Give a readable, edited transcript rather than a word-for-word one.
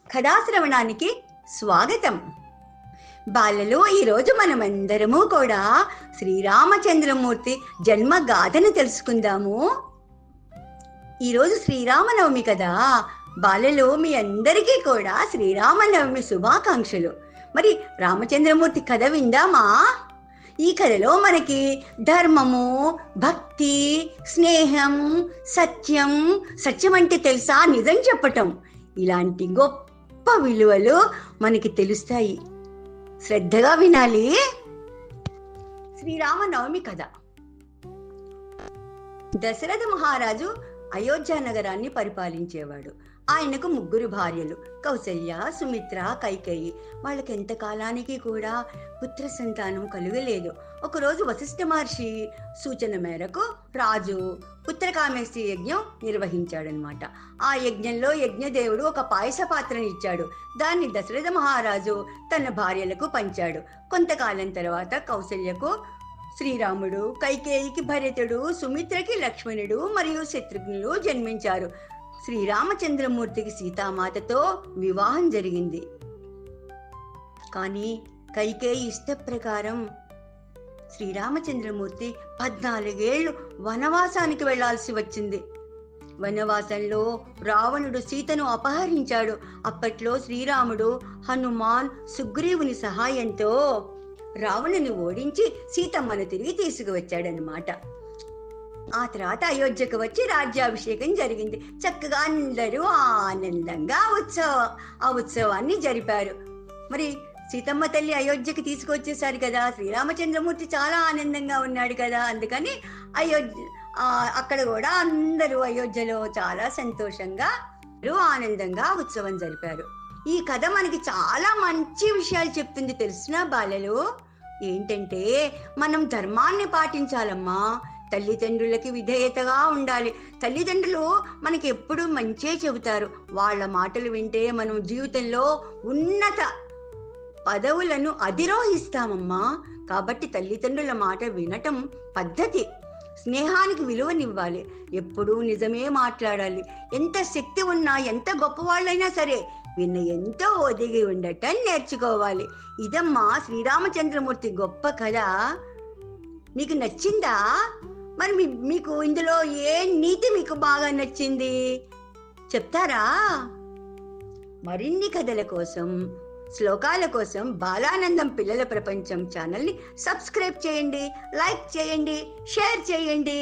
కథాశ్రవణానికి స్వాగతం. బాలలో ఈరోజు మనమందరము కూడా శ్రీరామచంద్రమూర్తి జన్మగాథను తెలుసుకుందాము. ఈరోజు శ్రీరామనవమి కదా. బాలలో మీ అందరికీ కూడా శ్రీరామనవమి శుభాకాంక్షలు. మరి రామచంద్రమూర్తి కథ విందామా? ఈ కథలో మనకి ధర్మము, భక్తి, స్నేహం, సత్యం, సత్యం అంటే తెలుసా నిజం చెప్పటం, ఇలాంటి గొప్ప విలువలు మనకి తెలుస్తాయి. శ్రద్ధగా వినాలి. శ్రీరామనవమి కథ. దశరథ మహారాజు అయోధ్య నగరాన్ని పరిపాలించేవాడు. ఆయనకు 3 భార్యలు, కౌసల్య, సుమిత్ర, కైకేయి. వాళ్ళకి ఎంతకాలానికి కూడా పుత్ర సంతానం కలుగలేదు. ఒకరోజు వశిష్ఠ మహర్షి సూచన మేరకు రాజు పుత్రకామేష్టి యజ్ఞం నిర్వహించాడనమాట. ఆ యజ్ఞంలో యజ్ఞదేవుడు ఒక పాయస పాత్రని ఇచ్చాడు. దాన్ని దశరథ మహారాజు తన భార్యలకు పంచాడు. కొంతకాలం తర్వాత కౌసల్యకు శ్రీరాముడు, కైకేయికి భరతుడు, సుమిత్రకి లక్ష్మణుడు మరియు శత్రుఘ్నులు జన్మించారు. శ్రీరామచంద్రమూర్తికి సీతామాతతో వివాహం జరిగింది. కానీ కైకేయి ఇష్ట ప్రకారం శ్రీరామచంద్రమూర్తి 14 ఏళ్ళు వనవాసానికి వెళ్లాల్సి వచ్చింది. వనవాసంలో రావణుడు సీతను అపహరించాడు. అప్పట్లో శ్రీరాముడు హనుమాన్, సుగ్రీవుని సహాయంతో రావణుని ఓడించి సీతమ్మను తిరిగి తీసుకువచ్చాడనమాట. ఆ తర్వాత అయోధ్యకు వచ్చి రాజ్యాభిషేకం జరిగింది. చక్కగా అందరూ ఆనందంగా ఆ ఉత్సవాన్ని జరిపారు. మరి సీతమ్మ తల్లి అయోధ్యకి తీసుకొచ్చేసారు కదా. శ్రీరామచంద్రమూర్తి చాలా ఆనందంగా ఉన్నాడు కదా. అందుకని అక్కడ కూడా అందరూ అయోధ్యలో చాలా సంతోషంగా ఆనందంగా ఉత్సవం జరిపారు. ఈ కథ మనకి చాలా మంచి విషయాలు చెప్తుంది తెలుసునా బాలలు. ఏంటంటే మనం ధర్మాన్ని పాటించాలమ్మా. తల్లిదండ్రులకి విధేయతగా ఉండాలి. తల్లిదండ్రులు మనకి ఎప్పుడూ మంచే చెబుతారు. వాళ్ళ మాటలు వింటే మనం జీవితంలో ఉన్నత పదవులను అధిరోహిస్తామమ్మా. కాబట్టి తల్లిదండ్రుల మాట వినటం పద్ధతి. స్నేహానికి విలువనివ్వాలి. ఎప్పుడూ నిజమే మాట్లాడాలి. ఎంత శక్తి ఉన్నా, ఎంత గొప్పవాళ్ళైనా సరే వినయంతో ఒదిగి ఉండటం నేర్చుకోవాలి. ఇదమ్మా శ్రీరామచంద్రమూర్తి గొప్ప కథ. మీకు నచ్చిందా? మరి మీకు ఇందులో ఏ నీతి మీకు బాగా నచ్చింది చెప్తారా? మరిన్ని కథల కోసం, శ్లోకాల కోసం బాలానందం పిల్లల ప్రపంచం ఛానల్ని సబ్స్క్రైబ్ చేయండి, లైక్ చేయండి, షేర్ చేయండి.